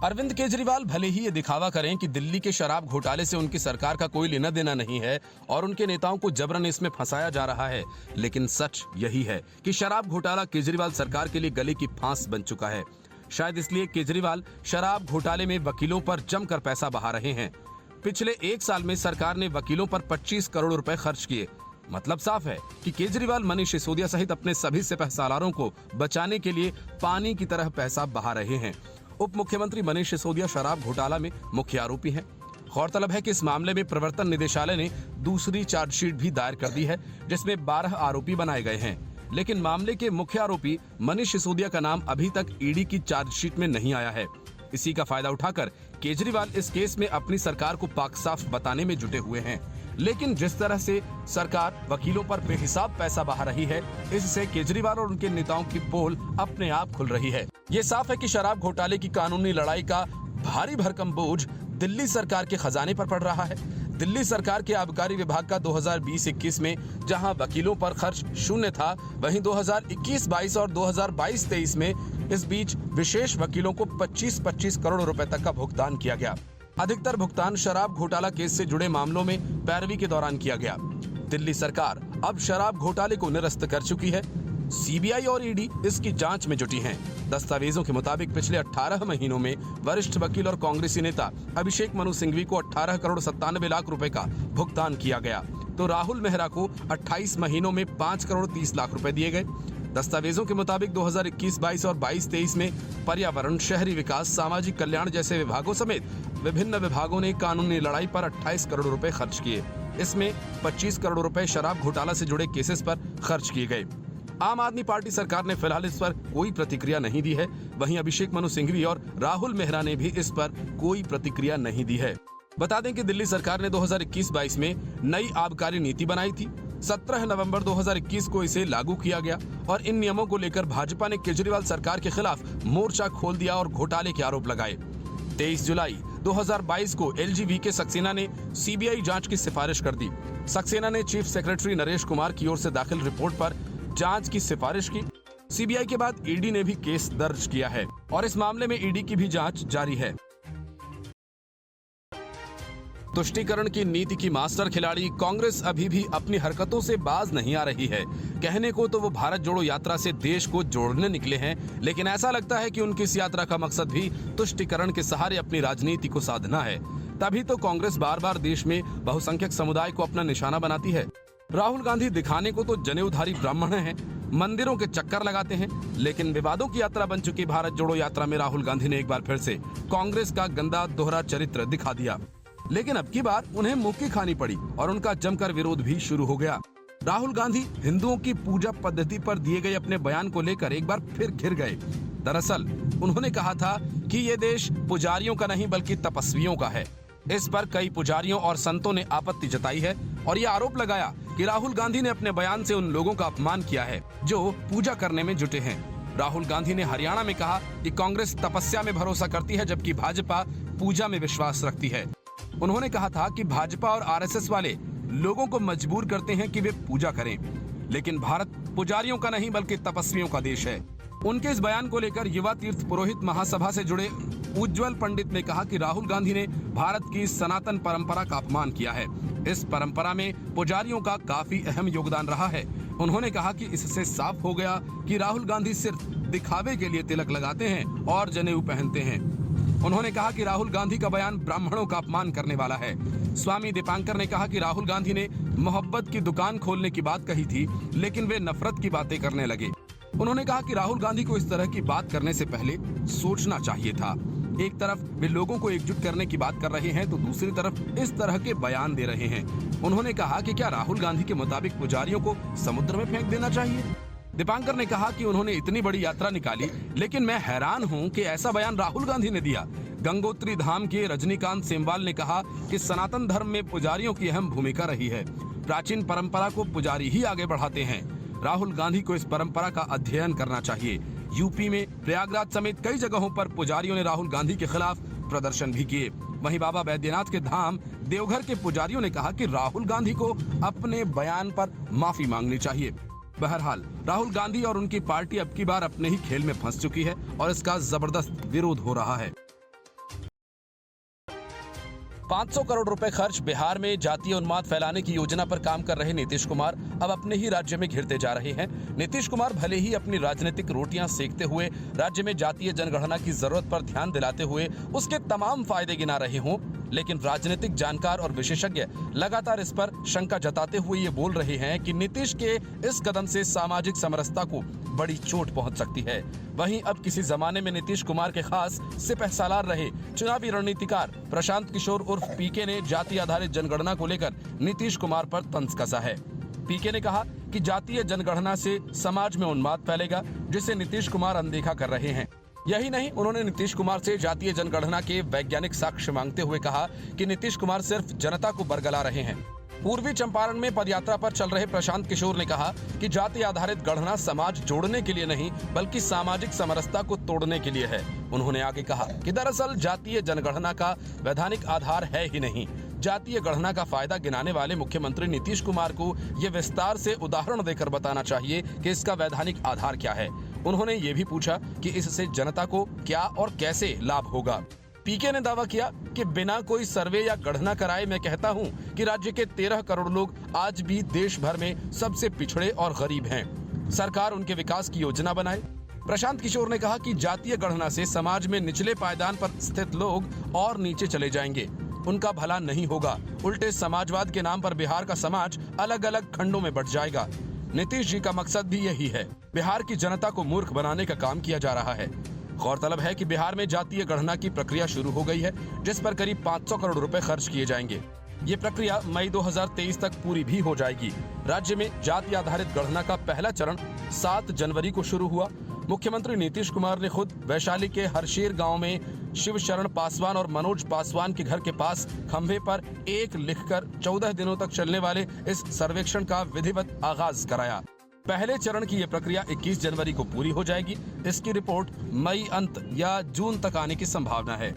अरविंद केजरीवाल भले ही ये दिखावा करें कि दिल्ली के शराब घोटाले से उनकी सरकार का कोई लेना देना नहीं है और उनके नेताओं को जबरन इसमें फंसाया जा रहा है, लेकिन सच यही है कि शराब घोटाला केजरीवाल सरकार के लिए गले की फांस बन चुका है। शायद इसलिए केजरीवाल शराब घोटाले में वकीलों पर जमकर पैसा बहा रहे हैं। पिछले 1 साल में सरकार ने वकीलों पर 25 करोड़ रुपए खर्च किए। मतलब साफ है कि केजरीवाल मनीष सिसोदिया सहित अपने सभी सिपहसालारों को बचाने के लिए पानी की तरह पैसा बहा रहे हैं। उप मुख्यमंत्री मनीष सिसोदिया शराब घोटाला में मुख्य आरोपी हैं। गौरतलब है कि इस मामले में प्रवर्तन निदेशालय ने दूसरी चार्जशीट भी दायर कर दी है, जिसमें 12 आरोपी बनाए गए हैं। लेकिन मामले के मुख्य आरोपी मनीष सिसोदिया का नाम अभी तक ईडी की चार्जशीट में नहीं आया है। इसी का फायदा उठाकर केजरीवाल इस केस में अपनी सरकार को पाक साफ बताने में जुटे हुए हैं। लेकिन जिस तरह से सरकार वकीलों पर बेहिसाब पैसा बहा रही है, इससे केजरीवाल और उनके नेताओं की पोल अपने आप खुल रही है। ये साफ है कि शराब घोटाले की कानूनी लड़ाई का भारी भरकम बोझ दिल्ली सरकार के खजाने पर पड़ रहा है। दिल्ली सरकार के आबकारी विभाग का 2020-21 में जहां वकीलों पर खर्च शून्य था, वहीं 2021-22 और 2022-23 में इस बीच विशेष वकीलों को 25-25 करोड़ रुपए तक का भुगतान किया गया। अधिकतर भुगतान शराब घोटाला केस से जुड़े मामलों में पैरवी के दौरान किया गया। दिल्ली सरकार अब शराब घोटाले को निरस्त कर चुकी है। सीबीआई और ईडी इसकी जांच में जुटी हैं। दस्तावेजों के मुताबिक पिछले 18 महीनों में वरिष्ठ वकील और कांग्रेसी नेता अभिषेक मनु सिंघवी को 18 करोड़ 97 लाख रुपए का भुगतान किया गया, तो राहुल मेहरा को 28 महीनों में 5 करोड़ 30 लाख रुपए दिए गए। दस्तावेजों के मुताबिक 2021-22 और 22-23 में पर्यावरण, शहरी विकास, सामाजिक कल्याण जैसे विभागों समेत विभिन्न विभागों ने कानूनी लड़ाई पर 28 करोड़ रुपए खर्च किए। इसमें 25 करोड़ रुपए शराब घोटाला से जुड़े केसेस पर खर्च किए गए। आम आदमी पार्टी सरकार ने फिलहाल इस पर कोई प्रतिक्रिया नहीं दी है। वहीं अभिषेक मनु सिंघवी और राहुल मेहरा ने भी इस पर कोई प्रतिक्रिया नहीं दी है। बता दें कि दिल्ली सरकार ने 2021-22 में नई आबकारी नीति बनाई थी। 17 नवंबर 2021 को इसे लागू किया गया और इन नियमों को लेकर भाजपा ने केजरीवाल सरकार के खिलाफ मोर्चा खोल दिया और घोटाले के आरोप लगाए। 23 जुलाई 2022 को एलजीवी सक्सेना ने सीबीआई जांच की सिफारिश कर दी। सक्सेना ने चीफ सेक्रेटरी नरेश कुमार की ओर से दाखिल रिपोर्ट पर जांच की सिफारिश की। सीबीआई के बाद ईडी ने भी केस दर्ज किया है और इस मामले में ईडी की भी जांच जारी है। तुष्टीकरण की नीति की मास्टर खिलाड़ी कांग्रेस अभी भी अपनी हरकतों से बाज नहीं आ रही है। कहने को तो वो भारत जोड़ो यात्रा से देश को जोड़ने निकले हैं, लेकिन ऐसा लगता है कि उनकी इस यात्रा का मकसद भी तुष्टीकरण के सहारे अपनी राजनीति को साधना है। तभी तो कांग्रेस बार बार देश में बहुसंख्यक समुदाय को अपना निशाना बनाती है। राहुल गांधी दिखाने को तो जनेऊधारी ब्राह्मण हैं, मंदिरों के चक्कर लगाते हैं, लेकिन विवादों की यात्रा बन चुकी भारत जोड़ो यात्रा में राहुल गांधी ने एक बार फिर से कांग्रेस का गंदा दोहरा चरित्र दिखा दिया। लेकिन अब की बार उन्हें मुक्की खानी पड़ी और उनका जमकर विरोध भी शुरू हो गया। राहुल गांधी हिंदुओं की पूजा पद्धति पर दिए गए अपने बयान को लेकर एक बार फिर घिर गए। दरअसल उन्होंने कहा था कि ये देश पुजारियों का नहीं बल्कि तपस्वियों का है। इस पर कई पुजारियों और संतों ने आपत्ति जताई है और ये आरोप लगाया कि राहुल गांधी ने अपने बयान से उन लोगों का अपमान किया है जो पूजा करने में जुटे हैं। राहुल गांधी ने हरियाणा में कहा कि कांग्रेस तपस्या में भरोसा करती है जबकि भाजपा पूजा में विश्वास रखती है। उन्होंने कहा था कि भाजपा और आरएसएस वाले लोगों को मजबूर करते हैं कि वे पूजा करें, लेकिन भारत पुजारियों का नहीं बल्कि तपस्वियों का देश है। उनके इस बयान को लेकर युवा तीर्थ पुरोहित महासभा से जुड़े उज्जवल पंडित ने कहा कि राहुल गांधी ने भारत की सनातन परंपरा का अपमान किया है। इस परंपरा में पुजारियों का काफी अहम योगदान रहा है। उन्होंने कहा कि इससे साफ हो गया कि राहुल गांधी सिर्फ दिखावे के लिए तिलक लगाते हैं और जनेऊ पहनते हैं। उन्होंने कहा कि राहुल गांधी का बयान ब्राह्मणों का अपमान करने वाला है। स्वामी दीपांकर ने कहा कि राहुल गांधी ने मोहब्बत की दुकान खोलने की बात कही थी, लेकिन वे नफरत की बातें करने लगे। उन्होंने कहा कि राहुल गांधी को इस तरह की बात करने से पहले सोचना चाहिए था। एक तरफ वे लोगों को एकजुट करने की बात कर रहे हैं तो दूसरी तरफ इस तरह के बयान दे रहे हैं। उन्होंने कहा कि क्या राहुल गांधी के मुताबिक पुजारियों को समुद्र में फेंक देना चाहिए। दीपांकर ने कहा कि उन्होंने इतनी बड़ी यात्रा निकाली, लेकिन मैं हैरान हूं कि ऐसा बयान राहुल गांधी ने दिया। गंगोत्री धाम के रजनीकांत सेमवाल ने कहा कि सनातन धर्म में पुजारियों की अहम भूमिका रही है। प्राचीन परंपरा को पुजारी ही आगे बढ़ाते हैं। राहुल गांधी को इस परंपरा का अध्ययन करना चाहिए। यूपी में प्रयागराज समेत कई जगहों पर पुजारियों ने राहुल गांधी के खिलाफ प्रदर्शन भी किए। वहीं बाबा बैद्यनाथ के धाम देवघर के पुजारियों ने कहा कि राहुल गांधी को अपने बयान पर माफी मांगनी चाहिए। बहरहाल राहुल गांधी और उनकी पार्टी अब की बार अपने ही खेल में फंस चुकी है और इसका जबरदस्त विरोध हो रहा है। 500 करोड़ रुपए खर्च बिहार में जातीय उन्माद फैलाने की योजना पर काम कर रहे नीतीश कुमार अब अपने ही राज्य में घिरते जा रहे हैं। नीतीश कुमार भले ही अपनी राजनीतिक रोटियां सेकते हुए राज्य में जातीय जनगणना की जरूरत पर ध्यान दिलाते हुए उसके तमाम फायदे गिना रहे हों, लेकिन राजनीतिक जानकार और विशेषज्ञ लगातार इस पर शंका जताते हुए ये बोल रहे हैं कि नीतीश के इस कदम से सामाजिक समरसता को बड़ी चोट पहुंच सकती है। वहीं अब किसी जमाने में नीतीश कुमार के खास सिपहसालार रहे चुनावी रणनीतिकार प्रशांत किशोर उर्फ पीके ने जाति आधारित जनगणना को लेकर नीतीश कुमार पर तंज कसा है। पीके ने कहा कि जातीय जनगणना से समाज में उन्माद फैलेगा, जिसे नीतीश कुमार अनदेखा कर रहे हैं। यही नहीं, उन्होंने नीतीश कुमार से जातीय जनगणना के वैज्ञानिक साक्ष्य मांगते हुए कहा कि नीतीश कुमार सिर्फ जनता को बरगला रहे हैं। पूर्वी चंपारण में पदयात्रा पर चल रहे प्रशांत किशोर ने कहा कि जाति आधारित गणना समाज जोड़ने के लिए नहीं बल्कि सामाजिक समरसता को तोड़ने के लिए है। उन्होंने आगे कहा कि दरअसल जातीय जनगणना का वैधानिक आधार है ही नहीं। जातीय गणना का फायदा गिनाने वाले मुख्यमंत्री नीतीश कुमार को ये विस्तार से उदाहरण देकर बताना चाहिए कि इसका वैधानिक आधार क्या है। उन्होंने ये भी पूछा कि इससे जनता को क्या और कैसे लाभ होगा। पीके ने दावा किया कि बिना कोई सर्वे या गणना कराए मैं कहता हूं कि राज्य के 13 करोड़ लोग आज भी देश भर में सबसे पिछड़े और गरीब हैं। सरकार उनके विकास की योजना बनाए। प्रशांत किशोर ने कहा कि जातीय गणना से समाज में निचले पायदान पर स्थित लोग और नीचे चले जाएंगे, उनका भला नहीं होगा। उल्टे समाजवाद के नाम पर बिहार का समाज अलग अलग खंडों में बंट जाएगा। नीतीश जी का मकसद भी यही है, बिहार की जनता को मूर्ख बनाने का काम किया जा रहा है। गौरतलब है कि बिहार में जातीय गणना की प्रक्रिया शुरू हो गई है, जिस पर करीब 500 करोड़ रुपए खर्च किए जाएंगे। ये प्रक्रिया मई 2023 तक पूरी भी हो जाएगी। राज्य में जाति आधारित गणना का पहला चरण 7 जनवरी को शुरू हुआ। मुख्यमंत्री नीतीश कुमार ने खुद वैशाली के हरशेर गांव में शिव शरण पासवान और मनोज पासवान के घर के पास खंभे पर 1 लिखकर 14 दिनों तक चलने वाले इस सर्वेक्षण का विधिवत आगाज कराया। पहले चरण की यह प्रक्रिया 21 जनवरी को पूरी हो जाएगी। इसकी रिपोर्ट मई अंत या जून तक आने की संभावना है।